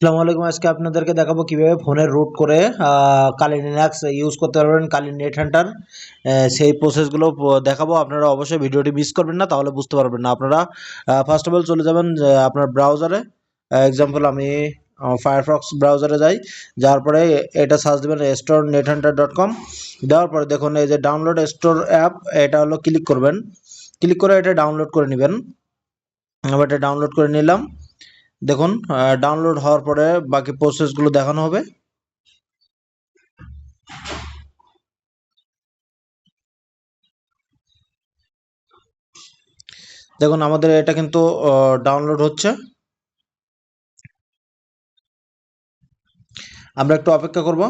আসসালামু আলাইকুম। আজকে আপনাদেরকে দেখাবো কিভাবে ফোনে রুট করে কালি লিনাক্স ইউজ করতে পারবেন, কালি নেট হান্টার। সেই প্রসেসগুলো দেখাবো। আপনারা অবশ্যই ভিডিওটি মিস করবেন না, তাহলে বুঝতে পারবেন না। আপনারা ফার্স্ট অফ অল চলে যাবেন আপনার ব্রাউজারে। এক্সাম্পল আমি ফায়ারফক্স ব্রাউজারে যাই। যাওয়ার পরে এটা সার্চ দেবেন স্টোর নেট হান্টার .com। দেওয়ার পরে দেখুন এই যে ডাউনলোড স্টোর অ্যাপ, এটা হলো ক্লিক করবেন। ক্লিক করে এটা ডাউনলোড করে নেবেন। আমি এটা ডাউনলোড করে নিলাম। দেখুন ডাউনলোড হওয়ার পরে বাকি প্রসেসগুলো দেখানো হবে। দেখুন আমাদের এটা কিন্তু ডাউনলোড হচ্ছে। আমরা একটু অপেক্ষা করব।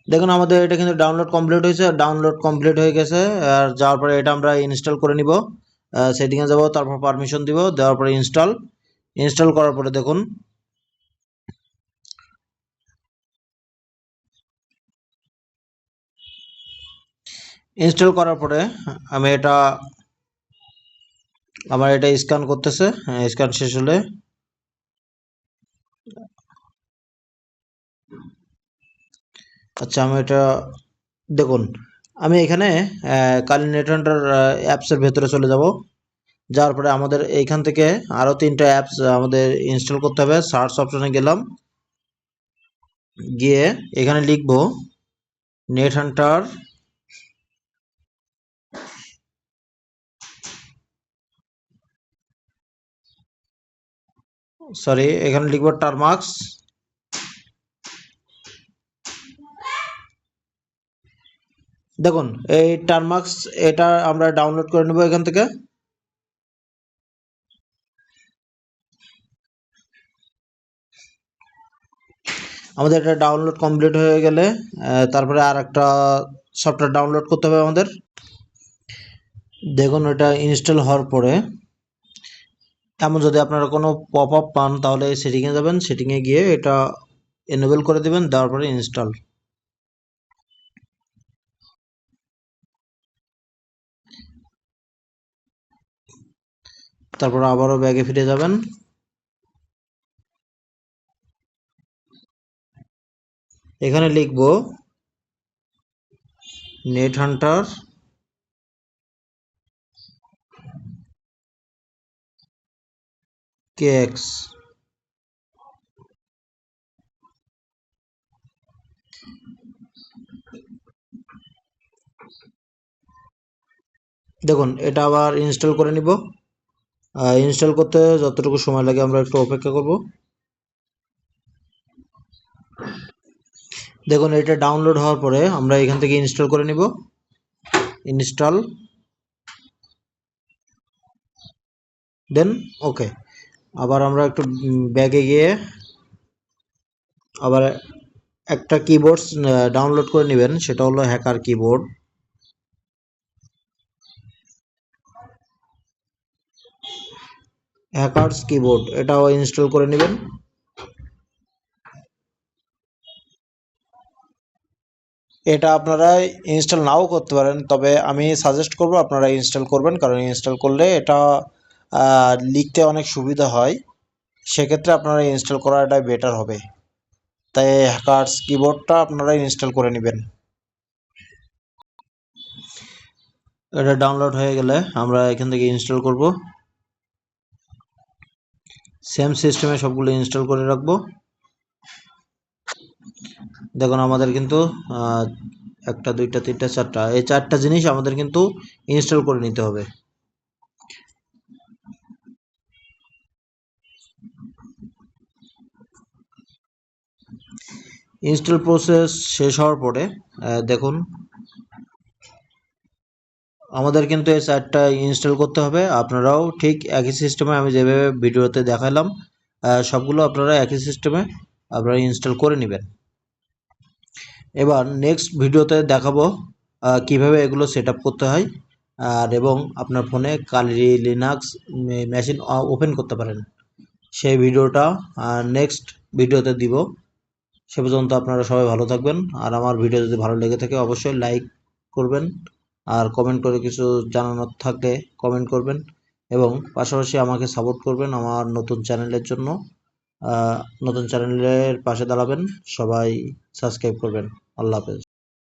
দেখুন আমাদের এটা কিন্তু ডাউনলোড কমপ্লিট হয়েছে, ডাউনলোড কমপ্লিট হয়ে গেছে। আর যাওয়ার পরে এটা আমরা ইনস্টল করে নিব। সেটিংয়ে যাব, তারপর পারমিশন দিব, দেওয়ার পরে ইনস্টল। ইনস্টল করার পরে দেখুন ইনস্টল করার পরে আমি এটা আমার এটা স্ক্যান করতেছে। স্ক্যান শেষ হলে আচ্ছা আমি এটা দেখুন আমি এখানে কালি নেট হান্টার অ্যাপসের ভেতরে চলে যাব। যাওয়ার পরে আমাদের এইখান থেকে আরও 3টা অ্যাপস আমাদের ইনস্টল করতে হবে। সার্চ অপশনে গেলাম, গিয়ে এখানে লিখব নেট হান্টার সরি এখানে লিখব টারমাক্স। দেখুন এই টারমাক্স, এটা আমরা ডাউনলোড করে নেব এখান থেকে। আমাদের এটা ডাউনলোড কমপ্লিট হয়ে গেলে তারপরে আর একটা সফটওয়্যার ডাউনলোড করতে হবে আমাদের। দেখুন এটা ইনস্টল হওয়ার পরে এমন যদি আপনারা কোনো পপ আপ পান, তাহলে সেটিংয়ে যাবেন, সেটিংয়ে গিয়ে এটা এনেবল করে দেবেন, দেওয়ার পরে ইনস্টল। তারপর আবারও ব্যাগে ফিরে যাবেন। এখানে লিখব নেট হান্টার কেএক্স। দেখুন এটা আবার ইনস্টল করে নিব। ইনস্টল করতে যতটুকু সময় লাগে আমরা একটু অপেক্ষা করব। দেখুন এটা ডাউনলোড হওয়ার পরে আমরা এখান থেকে ইনস্টল করে নিব। ইনস্টল, দেন ওকে। আবার আমরা একটু ব্যাগে গিয়ে আবার একটা কিবোর্ড ডাউনলোড করে নেবেন, সেটা হলো হ্যাকার কিবোর্ড। হ্যাকারস কিবোর্ড এটাও ইনস্টল করে নেবেন। এটা আপনারা ইনস্টল নাও করতে পারেন, তবে আমি সাজেস্ট করব আপনারা ইনস্টল করবেন, কারণ ইনস্টল করলে এটা লিখতে অনেক সুবিধা হয়। সেক্ষেত্রে আপনারা ইনস্টল করাটাই বেটার হবে। তাই হ্যাকারস কিবোর্ডটা আপনারা ইনস্টল করে নেবেন। এটা ডাউনলোড হয়ে গেলে আমরা এখান থেকে ইনস্টল করব। সেম সিস্টেমে সবগুলো ইনস্টল করে রাখবো। দেখুন আমাদের কিন্তু একটা দুইটা তিনটা চারটা, এই 4টা জিনিস আমাদের কিন্তু ইনস্টল করে নিতে হবে। ইনস্টল প্রসেস শেষ হওয়ার পরে দেখুন আমাদের কিন্তু এই 4টা ইনস্টল করতে হবে। আপনারাও ঠিক একই সিস্টেমে আমি যেভাবে ভিডিওতে দেখালাম সবগুলো আপনারা একই সিস্টেমে আপনারা ইনস্টল করে নেবেন। এবার নেক্সট ভিডিওতে দেখাবো কিভাবে এগুলো সেট আপ করতে হয়, আর এবং আপনার ফোনে কালি লিনাক্স মেশিন ওপেন করতে পারেন। সেই ভিডিওটা নেক্সট ভিডিওতে দিব। সে পর্যন্ত আপনারা সবাই ভালো থাকবেন। আর আমার ভিডিও যদি ভালো লেগে থাকে অবশ্যই লাইক করবেন, আর কমেন্ট করে কিছু জানানোর থাকলে কমেন্ট করবেন, এবং পাশাপাশি আমাকে সাপোর্ট করবেন আমার নতুন চ্যানেলের জন্য। নতুন চ্যানেলের পাশে দাঁড়াবেন, সবাই সাবস্ক্রাইব করবেন। আল্লাহ হাফেজ।